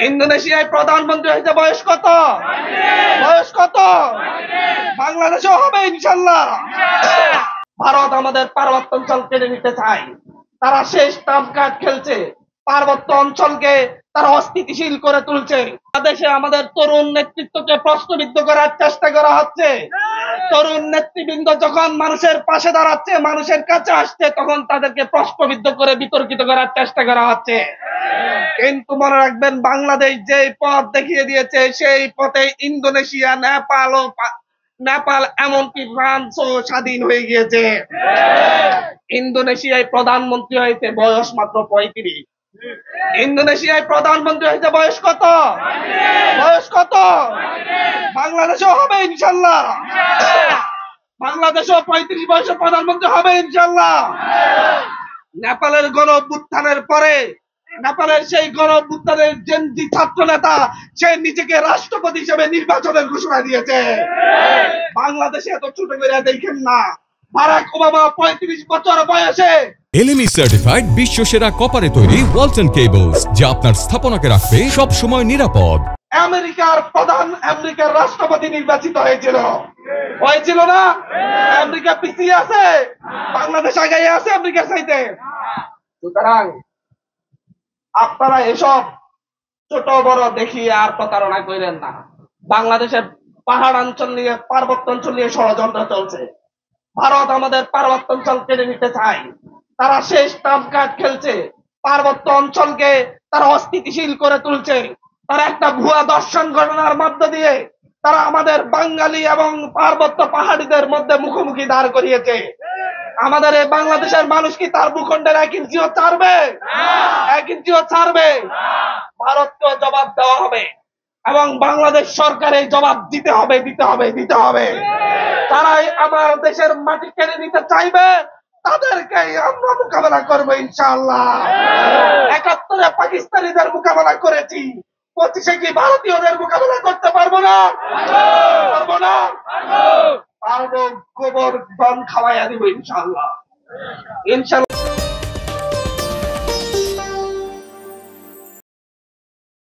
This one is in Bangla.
ইন্দোনেশিয়ায় প্রধানমন্ত্রী হয়েছে বয়স কত? বয়স কত? বাংলাদেশেও হবে ইনশাল্লাহ। ভারত আমাদের পার্বত্য অঞ্চল কেড়ে নিতে চায়। তারা শেষ ট্রাম্প কার্ড খেলছে। পার্বত্য অঞ্চলকে তারা অস্থিতিশীল করে তুলছে। দেশে আমাদের তরুণ নেতৃত্বকে প্রশ্নবিদ্ধ করার চেষ্টা করা হচ্ছে। তরুণ নেতৃবৃন্দ যখন মানুষের পাশে দাঁড়াচ্ছে, মানুষের কাছে আসছে, তখন তাদেরকে প্রশ্নবিদ্ধ করে বিতর্কিত করার চেষ্টা করা হচ্ছে। কিন্তু মনে রাখবেন, বাংলাদেশ যে পথ দেখিয়ে দিয়েছে, সেই পথে ইন্দোনেশিয়া, নেপাল এমনকি ফ্রান্সও স্বাধীন হয়ে গিয়েছে। ইন্দোনেশিয়ায় প্রধানমন্ত্রী হয়েছে বয়স মাত্র 35। ইন্দোনেশিয়ায় প্রধানমন্ত্রী হয়েছে বয়স কত? বয়স কত? বাংলাদেশেও হবে ইনশাল্লাহ। বাংলাদেশেও 35 বয়সে প্রধানমন্ত্রী হবে ইনশাল্লাহ। নেপালের গণ অভ্যুত্থানের পরে নেপালের সেই গণ অভ্যুত্থানের জেনজি ছাত্র নেতা সে নিজেকে রাষ্ট্রপতি হিসেবে নির্বাচনের ঘোষণা দিয়েছে। বাংলাদেশে এত ছোট করে দেখেন না। বারাক ওবামা 35 বছর বয়সে এলএমই সার্টিফাইড বিশ্বসেরা কপারে তৈরি ওয়ালটন কেবলস, যা আপনার স্থাপনাকে রাখবে সব সময় নিরাপদ। আমেরিকার রাষ্ট্রপতি নির্বাচিত হয়েছিল না? আমেরিকা পিছিয়ে আছে, বাংলাদেশ আগায় আছে আমেরিকার চাইতে। সুতরাং আপনারা এসব ছোট বড় দেখিয়ে আর প্রতারণা করেন না। বাংলাদেশের পাহাড় অঞ্চল নিয়ে, পার্বত্য অঞ্চল নিয়ে ষড়যন্ত্র চলছে। ভারত আমাদের পার্বত্য অঞ্চল কেড়ে নিতে চায়। তারা শেষ ট্রাম্প কার্ড খেলছে। পার্বত্য অঞ্চলকে তারা অস্থিতিশীল করে তুলছে। তারা একটা ভুয়া দর্শন ঘটনার মধ্য দিয়ে তারা আমাদের বাঙালি এবং পার্বত্য পাহাড়িদের মধ্যে মুখোমুখি দাঁড় করিয়েছে। আমাদের এই বাংলাদেশের মানুষ কি তার ভূখণ্ডের 1 ইঞ্চিও ছাড়বে? 1 ইঞ্চিও ছাড়বে? ভারতকেও জবাব দেওয়া হবে এবং বাংলাদেশ সরকার এই জবাব দিতে হবে। তারাই আমার দেশের মাটি কেড়ে নিতে চাইবে, তাদেরকে আমরা মোকাবেলা করবো ইনশাআল্লাহ। 71-এ পাকিস্তানিদের মোকাবেলা করেছি, 25-এ কি ভারতীয়দের মোকাবেলা করতে পারবো না? পারবো। গোবর ধন খাওয়াইয়া দিব ইনশাআল্লাহ।